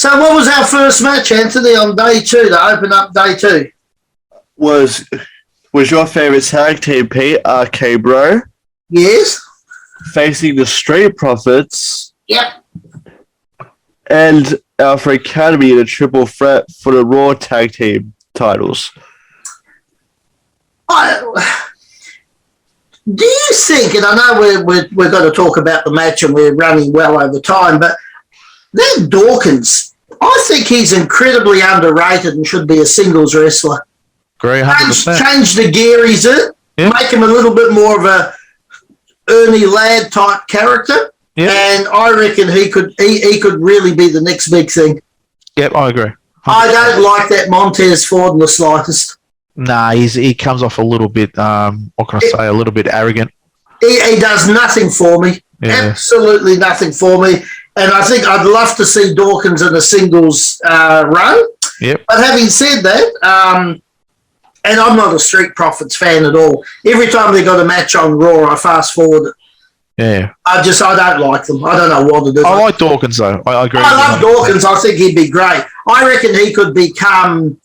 So what was our first match, Anthony, on day 2 to open up day 2? Was your favourite tag team, Pete, RKBRO? Yes. Facing the Street Profits. Yep. And Alpha Academy in a triple threat for the Raw tag team titles. Do you think, and I know we're going to talk about the match and we're running well over time, but that Dawkins, I think he's incredibly underrated and should be a singles wrestler. Agree, 100%. Change the gear he's in, make him a little bit more of a Ernie Ladd type character, and I reckon he could really be the next big thing. Yep, I agree. 100%. I don't like that Montez Ford in the slightest. Nah, he comes off a little bit, a little bit arrogant. He does nothing for me. Yeah. Absolutely nothing for me. And I think I'd love to see Dawkins in a singles run. Yep. But having said that, and I'm not a Street Profits fan at all. Every time they got a match on Raw, I fast forward it. Yeah. I don't like them. I don't know what it is. I like Dawkins, though. I agree. I love Dawkins. I think he'd be great. I reckon he could become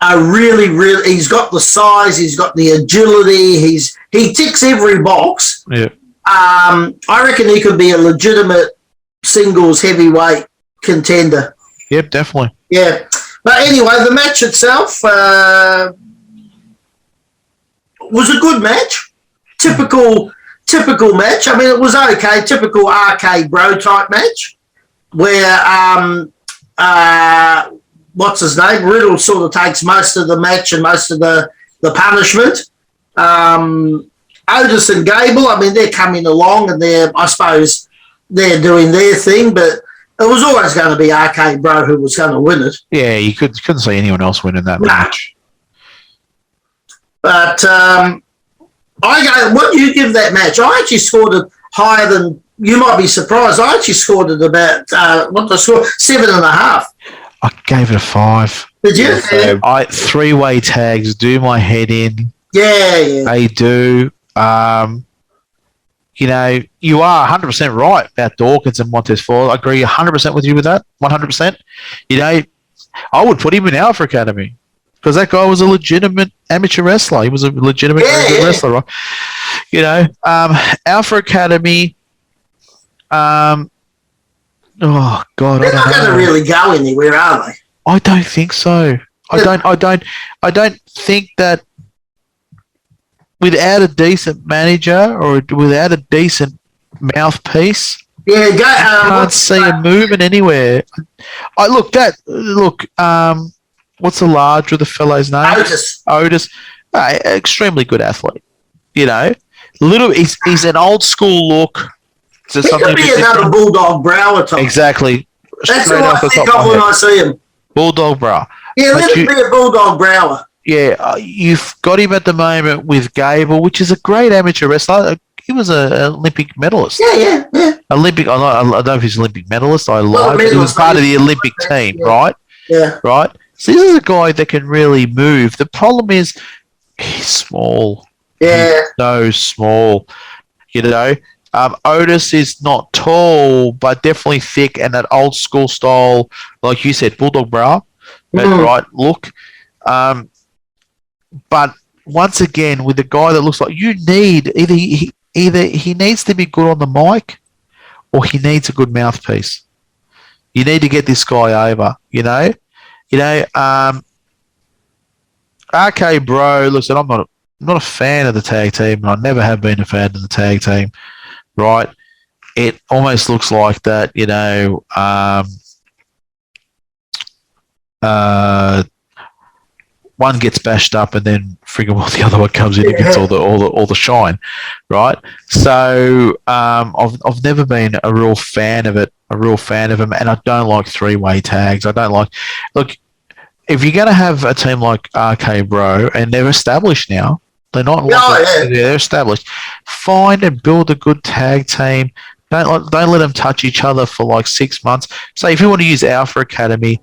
a really, he's got the size, he's got the agility, he ticks every box. Yeah. I reckon he could be a legitimate singles heavyweight contender. Yep, definitely. Yeah. But anyway, the match itself was a good match. Typical match. I mean, it was okay. Typical RK-Bro type match where what's his name? Riddle sort of takes most of the match and most of the punishment. Otis and Gable, I mean, they're coming along and I suppose they're doing their thing, but it was always going to be RK-Bro who was going to win it. Yeah, you couldn't see anyone else winning that match. But what do you give that match? I actually scored it higher than, you might be surprised, I actually scored it about, 7.5. I gave it a 5. Did you? Yeah. Three-way tags do my head in. Yeah. They do. You are 100% right about Dawkins and Montez Ford. I agree 100% with you with that. 100%. I would put him in Alpha Academy because that guy was a legitimate amateur wrestler. He was a legitimate wrestler, right? Alpha Academy. Oh God, they're not going to really go anywhere, are they? I don't think so. I don't think that without a decent manager or without a decent mouthpiece, can't see him moving anywhere. What's the large of the fellow's name? Otis. Extremely good athlete. He's an old school look. He could be another Bulldog Brower type. Exactly. That's what I think of when I see him. Bulldog Brower. Yeah, let him be a Bulldog Brower. Yeah, you've got him at the moment with Gable, which is a great amateur wrestler. He was an Olympic medalist. Yeah. Olympic. I don't know if he's an Olympic medalist. I lied. But he was part of the Olympic team, right? Yeah. Right. So this is a guy that can really move. The problem is he's small. Yeah. He's so small. Otis is not tall, but definitely thick and that old school style, like you said, Bulldog Brow, right look. But once again, with a guy that looks like you need either he needs to be good on the mic, or he needs a good mouthpiece. You need to get this guy over. RK-Bro. Listen, I'm not a fan of the tag team, and I never have been a fan of the tag team. Right, it almost looks like that. One gets bashed up, and then friggin' well, the other one comes in and gets all the shine, right? So I've never been a real fan of it, and I don't like three-way tags. I don't like. Look, if you're going to have a team like RK-Bro, and they're established now. They're not. They're established. Find and build a good tag team. Don't let them touch each other for like 6 months. So if you want to use Alpha Academy,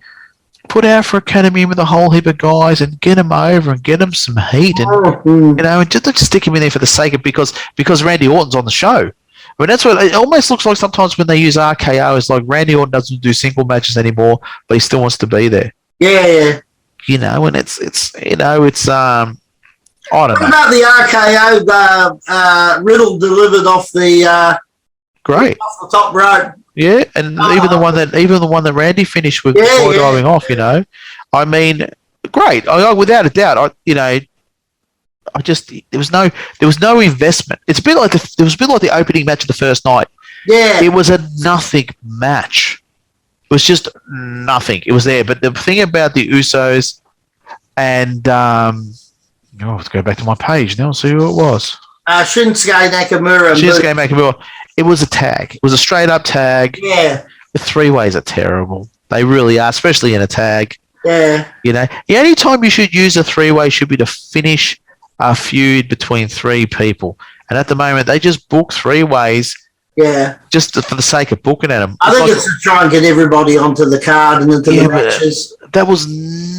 put Alpha Academy in with a whole heap of guys and get them over and get them some heat and and just stick them in there for the sake of because Randy Orton's on the show. I mean, that's what it almost looks like sometimes when they use RKO. It's like Randy Orton doesn't do single matches anymore, but he still wants to be there. Yeah. You know, and it's I don't What know. about the RKO Riddle delivered off the Great. off the top rope? Yeah, and even the one that Randy finished with before diving off, you know, I mean, great. Without a doubt, I just there was no investment. It's a bit like it was a bit like the opening match of the first night. Yeah, It was a nothing match. It was just nothing. It was there, but the thing about the Usos and let's go back to my page now and see who it was. Shinsuke Nakamura. It was a tag. It was a straight up tag. Yeah, The 3-ways are terrible. They really are, especially in a tag. yeah, You know, the only time you should use a 3-way should be to finish a feud between 3 people. And at the moment, they just book 3-ways yeah. just for the sake of booking at them. I think it's to try and get everybody onto the card and into the matches. That was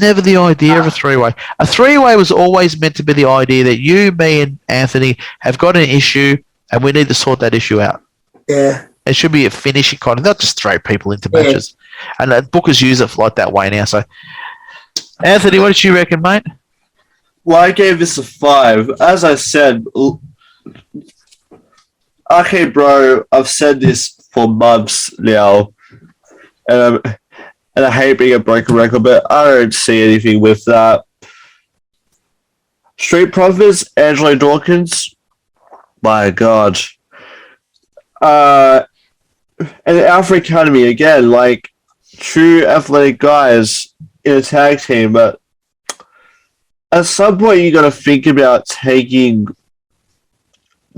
never the idea of a 3-way. A 3-way was always meant to be the idea that you, me, and Anthony have got an issue, and we need to sort that issue out. Yeah. It should be a finishing kind of, not just throw people into matches. And bookers use it like that way now. So, Anthony, what did you reckon, mate? Well, I gave this a 5. As I said, RKBRO, I've said this for months now, and I hate being a broken record, but I don't see anything with that. Street Profits, Angelo Dawkins, my God. And Alpha Academy, again, like, true athletic guys in a tag team, but at some point you got to think about taking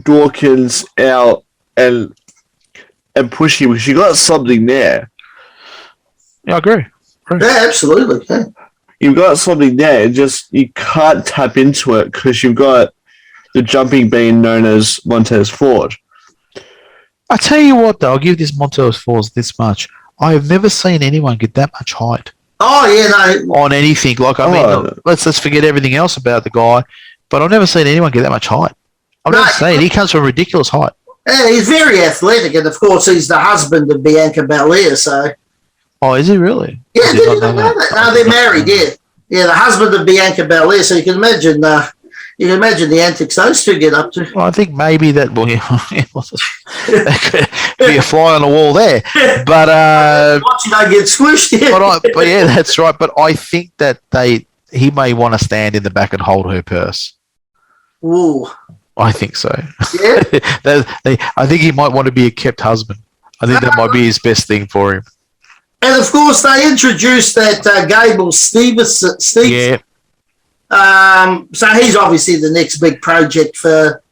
Dawkins out and pushing, because you got something there. Yeah, I agree. Yeah, absolutely. Yeah. You've got something there, just you can't tap into it because you've got the jumping being known as Montez Ford. I tell you what, though, I'll give this Montez Ford this much. I have never seen anyone get that much height. Oh, yeah, no. On anything. Like, I mean, let's forget everything else about the guy, but I've never seen anyone get that much height. I've never seen it. He comes from a ridiculous height. Yeah, he's very athletic, and of course, he's the husband of Bianca Belair, so. Oh, is he really? Yeah, did you not know that? No, they're married, yeah. Yeah, the husband of Bianca Belair, so you can imagine the antics those two get up to. Well, I think maybe that could be a fly on the wall there. But watch you don't get squished, yeah. But yeah, that's right. But I think that he may want to stand in the back and hold her purse. Ooh. I think so. Yeah. I think he might want to be a kept husband. I think that might be his best thing for him. And of course, they introduced that Gable Stevens. Yeah. So he's obviously the next big project for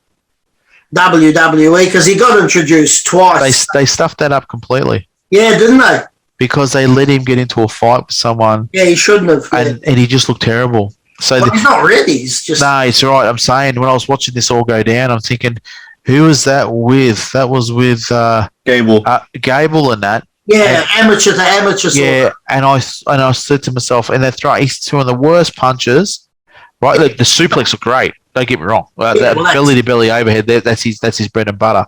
WWE because he got introduced twice. They stuffed that up completely. Yeah, didn't they? Because they let him get into a fight with someone. Yeah, he shouldn't have. Yeah. And he just looked terrible. So he's not ready. He's just. No, it's all right. I'm saying when I was watching this all go down, I'm thinking, who was that with? That was with Gable. Gable and that. Yeah, amateur to amateur. Yeah, and I said to myself, and he's throwing the worst punches. Right, the suplex looked great. Don't get me wrong. That belly to belly overhead, that's his bread and butter.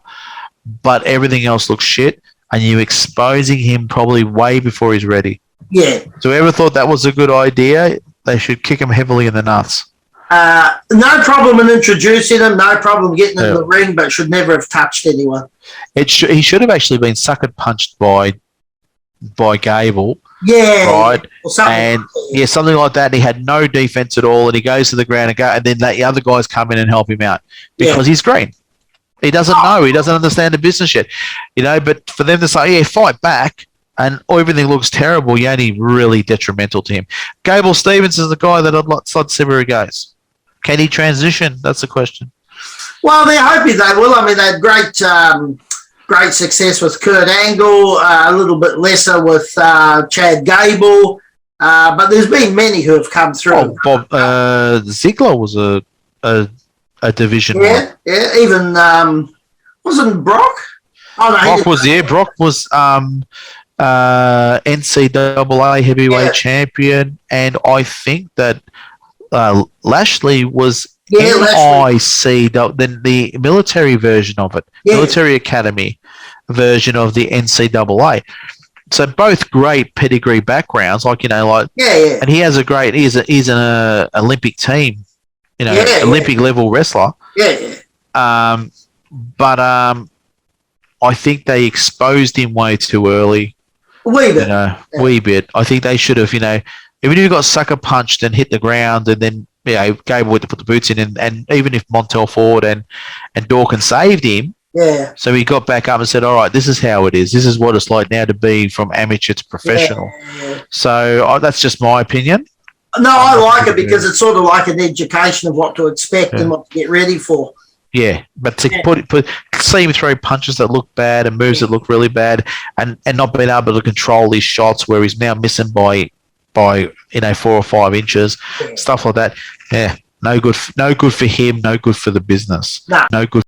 But everything else looks shit, and you're exposing him probably way before he's ready. Yeah. So whoever thought that was a good idea, they should kick him heavily in the nuts. No problem in introducing him. No problem getting in the ring, but should never have touched anyone. He should have actually been sucker punched by Gable. Yeah. Right. Something like that. And he had no defense at all, and he goes to the ground and then the other guys come in and help him out because he's green. He doesn't know. He doesn't understand the business yet. But for them to say, fight back, and everything looks terrible, you're only really detrimental to him. Gable Stevens is the guy that I'd like to see where he goes. Can he transition? That's the question. Well, they're hoping they will. I mean, they had great success with Kurt Angle, a little bit lesser with Chad Gable, but there's been many who have come through. Bob Ziggler was a division one. Yeah, even wasn't Brock? Oh, no, Brock was NCAA heavyweight champion, and I think that Lashley was Yeah, Lashley. NIC, then the military version of it, Yeah. military academy version of the NCAA. So both great pedigree backgrounds, like Yeah. and he has a great. He's an Olympic team, Olympic level wrestler. Yeah. But I think they exposed him way too early. Wee bit. Wee bit. I think they should have, even if he got sucker punched and hit the ground, and then Gable had to put the boots in, and even if Montel Ford and Dawkins saved him. Yeah. So he got back up and said, all right, this is how it is. This is what it's like now to be from amateur to professional. Yeah. So that's just my opinion. No, I like it because it's sort of like an education of what to expect and what to get ready for. Yeah, but to see him throw punches that look bad and moves that look really bad, and not being able to control his shots where he's now missing by 4 or 5 inches, stuff like that. Yeah, no good for him. No good for the business. No good